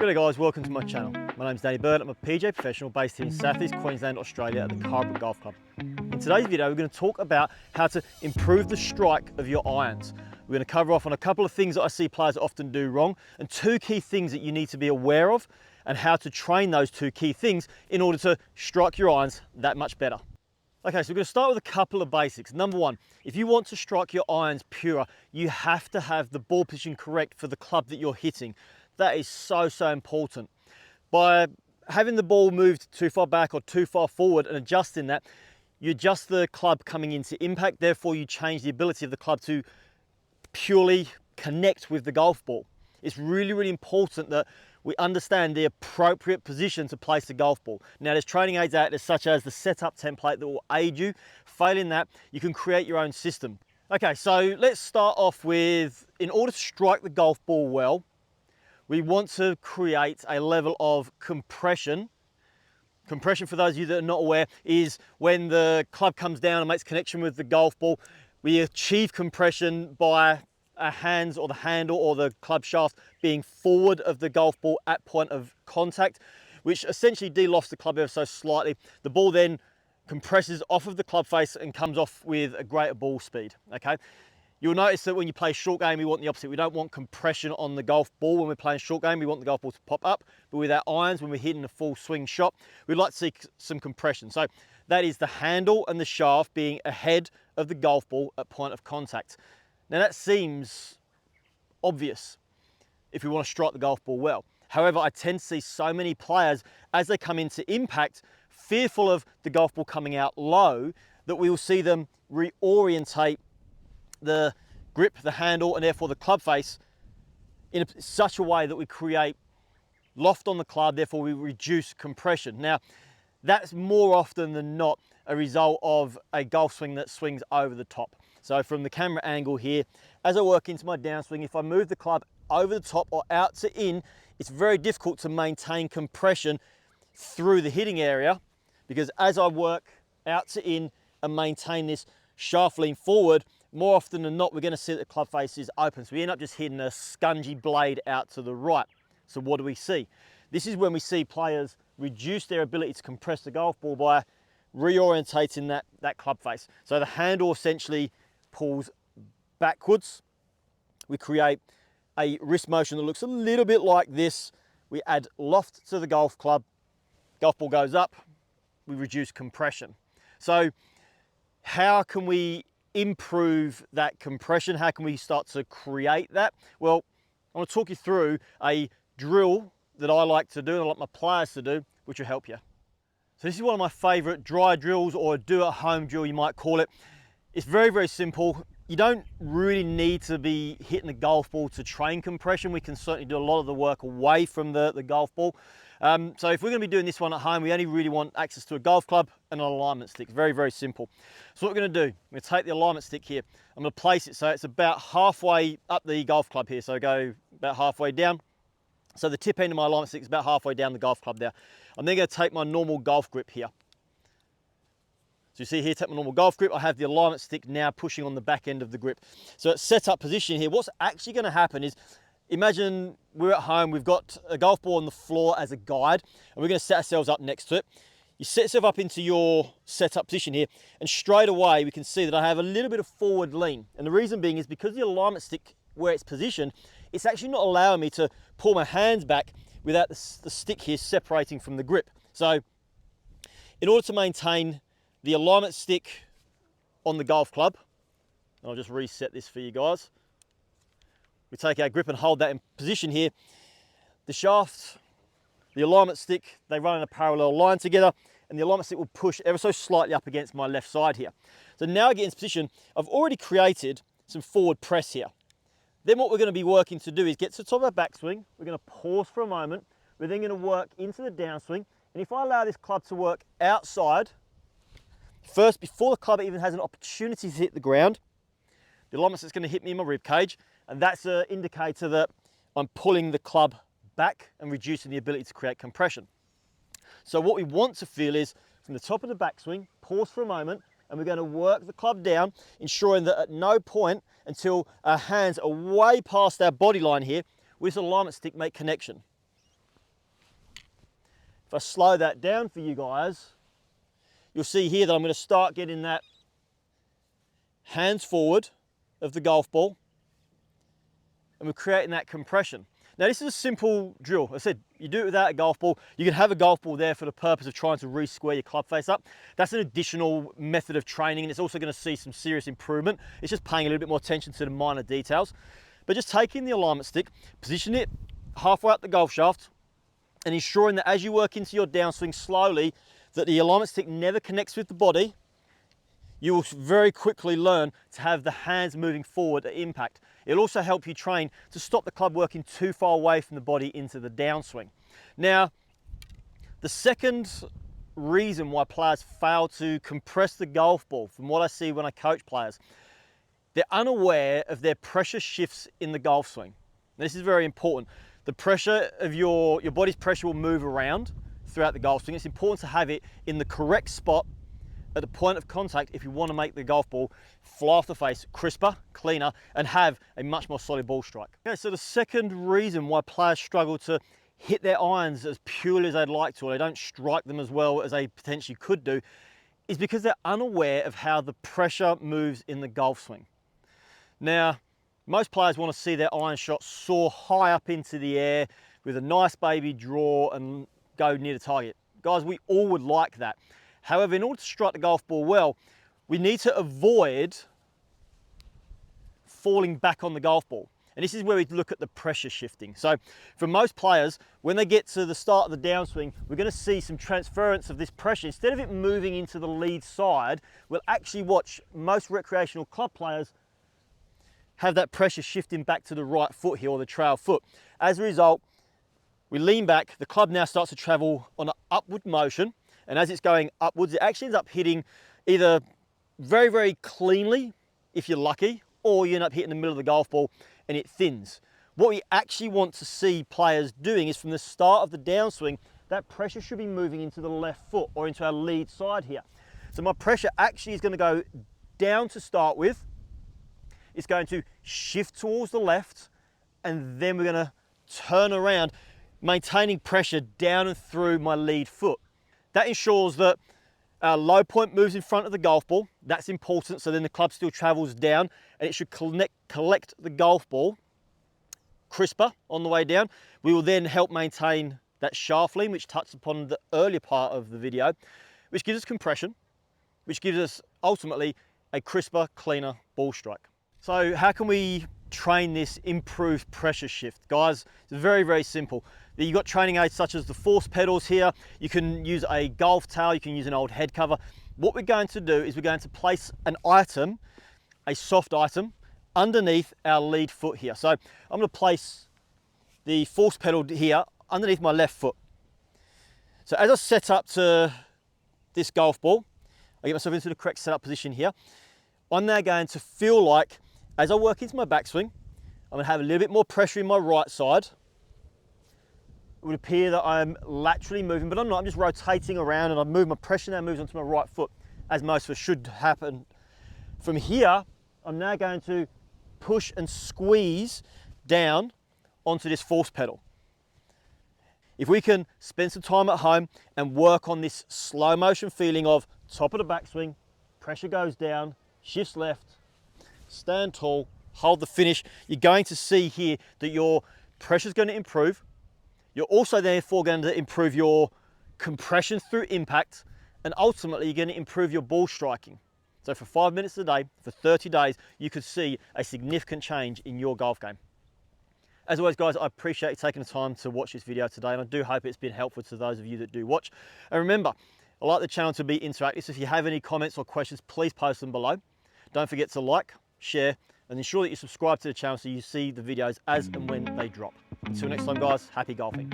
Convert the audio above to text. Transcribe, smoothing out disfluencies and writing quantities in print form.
G'day guys, welcome to my channel. My name's Danny Bird. I'm a PGA professional based here in Southeast Queensland, Australia at the Carbrook Golf Club. In today's video, we're going to talk about how to improve the strike of your irons. We're going to cover off on a couple of things that I see players often do wrong and two key things that you need to be aware of and how to train those two key things in order to strike your irons that much better. Okay, so we're going to start with a couple of basics. Number one, if you want to strike your irons pure, you have to have the ball position correct for the club that you're hitting. That is so important. By having the ball moved too far back or too far forward and adjusting that, you adjust the club coming into impact, therefore you change the ability of the club to purely connect with the golf ball. It's really important that we understand the appropriate position to place the golf ball. Now there's training aids out there such as the setup template that will aid you. Failing that, you can create your own system. Okay, so let's start off with, in order to strike the golf ball well, we want to create a level of compression. Compression, for those of you that are not aware, is when the club comes down and makes connection with the golf ball. We achieve compression by our hands or the handle or the club shaft being forward of the golf ball at point of contact, which essentially de-lofts the club ever so slightly. The ball then compresses off of the club face and comes off with a greater ball speed, okay? You'll notice that when you play short game, we want the opposite. We don't want compression on the golf ball when we're playing short game. We want the golf ball to pop up. But with our irons, when we're hitting a full swing shot, we'd like to see some compression. So that is the handle and the shaft being ahead of the golf ball at point of contact. Now that seems obvious if we want to strike the golf ball well. However, I tend to see so many players, as they come into impact, fearful of the golf ball coming out low, that we will see them reorientate the grip, the handle, and therefore the club face in such a way that we create loft on the club, therefore we reduce compression. Now, that's more often than not a result of a golf swing that swings over the top. So from the camera angle here, as I work into my downswing, if I move the club over the top or out to in, it's very difficult to maintain compression through the hitting area, because as I work out to in and maintain this shaft lean forward, more often than not, we're going to see that the club face is open. So we end up just hitting a scungy blade out to the right. So what do we see? This is when we see players reduce their ability to compress the golf ball by reorientating that club face. So the handle essentially pulls backwards. We create a wrist motion that looks a little bit like this. We add loft to the golf club. Golf ball goes up. We reduce compression. So how can we improve that compression? How can we start to create that? Well, I want to talk you through a drill that I like to do and I like my players to do, which will help you. So this is one of my favorite dry drills, or a do-at-home drill you might call it. It's very simple. You don't really need to be hitting the golf ball to train compression. We can certainly do a lot of the work away from the golf ball. So if we're going to be doing this one at home, we only really want access to a golf club and an alignment stick. Very simple. So what we're going to do, I'm going to take the alignment stick here. I'm going to place it so it's about halfway up the golf club here. So go about halfway down. So the tip end of my alignment stick is about halfway down the golf club there. I'm then going to take my normal golf grip here. So you see here, take my normal golf grip. I have the alignment stick now pushing on the back end of the grip. So it's set up position here. What's actually going to happen is, imagine we're at home, we've got a golf ball on the floor as a guide, and we're going to set ourselves up next to it. You set yourself up into your setup position here, and straight away we can see that I have a little bit of forward lean. And the reason being is because the alignment stick, where it's positioned, it's actually not allowing me to pull my hands back without the stick here separating from the grip. So in order to maintain the alignment stick on the golf club, and I'll just reset this for you guys. We take our grip and hold that in position here. The shaft, the alignment stick, they run in a parallel line together, and the alignment stick will push ever so slightly up against my left side here. So now I get into position, I've already created some forward press here. Then what we're going to be working to do is get to the top of our backswing. We're going to pause for a moment. We're then going to work into the downswing. And if I allow this club to work outside, first, before the club even has an opportunity to hit the ground, the alignment stick's going to hit me in my rib cage. And that's an indicator that I'm pulling the club back and reducing the ability to create compression. So what we want to feel is, from the top of the backswing, pause for a moment, and we're going to work the club down, ensuring that at no point until our hands are way past our body line here, with this alignment stick make connection. If I slow that down for you guys, you'll see here that I'm going to start getting that hands forward of the golf ball, and we're creating that compression. Now this is a simple drill. I said, you do it without a golf ball. You can have a golf ball there for the purpose of trying to re-square your club face up. That's an additional method of training, and it's also going to see some serious improvement. It's just paying a little bit more attention to the minor details. But just taking the alignment stick, position it halfway up the golf shaft, and ensuring that as you work into your downswing slowly, that the alignment stick never connects with the body, you will very quickly learn to have the hands moving forward at impact. It'll also help you train to stop the club working too far away from the body into the downswing. Now, the second reason why players fail to compress the golf ball, from what I see when I coach players, they're unaware of their pressure shifts in the golf swing. Now, this is very important. The pressure of your body's pressure will move around throughout the golf swing. It's important to have it in the correct spot at the point of contact if you want to make the golf ball fly off the face crisper, cleaner, and have a much more solid ball strike. Okay, so the second reason why players struggle to hit their irons as purely as they'd like to, or they don't strike them as well as they potentially could do, is because they're unaware of how the pressure moves in the golf swing. Now, most players want to see their iron shot soar high up into the air with a nice baby draw and go near the target. Guys, we all would like that. However, in order to strike the golf ball well, we need to avoid falling back on the golf ball. And this is where we look at the pressure shifting. So for most players, when they get to the start of the downswing, we're going to see some transference of this pressure. Instead of it moving into the lead side, we'll actually watch most recreational club players have that pressure shifting back to the right foot here, or the trail foot. As a result, we lean back, the club now starts to travel on an upward motion, and as it's going upwards, it actually ends up hitting either very, very cleanly, if you're lucky, or you end up hitting the middle of the golf ball and it thins. What we actually want to see players doing is from the start of the downswing, that pressure should be moving into the left foot or into our lead side here. So my pressure actually is going to go down to start with. It's going to shift towards the left, and then we're going to turn around, maintaining pressure down and through my lead foot. That ensures that our low point moves in front of the golf ball. That's important, so then the club still travels down, and it should collect the golf ball crisper on the way down. We will then help maintain that shaft lean, which touched upon the earlier part of the video, which gives us compression, which gives us ultimately a crisper, cleaner ball strike. So how can we train this improved pressure shift? Guys, it's very, very simple. You've got training aids such as the force pedals here. You can use a golf towel, you can use an old head cover. What we're going to do is we're going to place an item, a soft item, underneath our lead foot here. So I'm going to place the force pedal here underneath my left foot. So as I set up to this golf ball, I get myself into the correct setup position here. I'm now going to feel like, as I work into my backswing, I'm going to have a little bit more pressure in my right side. It would appear that I'm laterally moving, but I'm not. I'm just rotating around, and I move, my pressure now moves onto my right foot, as most of us should happen. From here, I'm now going to push and squeeze down onto this force pedal. If we can spend some time at home and work on this slow motion feeling of top of the backswing, pressure goes down, shifts left, stand tall, hold the finish, you're going to see here that your pressure is going to improve. You're also therefore going to improve your compression through impact, and ultimately you're going to improve your ball striking. So for 5 minutes a day, for 30 days, you could see a significant change in your golf game. As always, guys, I appreciate you taking the time to watch this video today, and I do hope it's been helpful to those of you that do watch. And remember, I like the channel to be interactive, so if you have any comments or questions, please post them below. Don't forget to like, share, and ensure that you subscribe to the channel so you see the videos as and when they drop. Until next time, guys, happy golfing.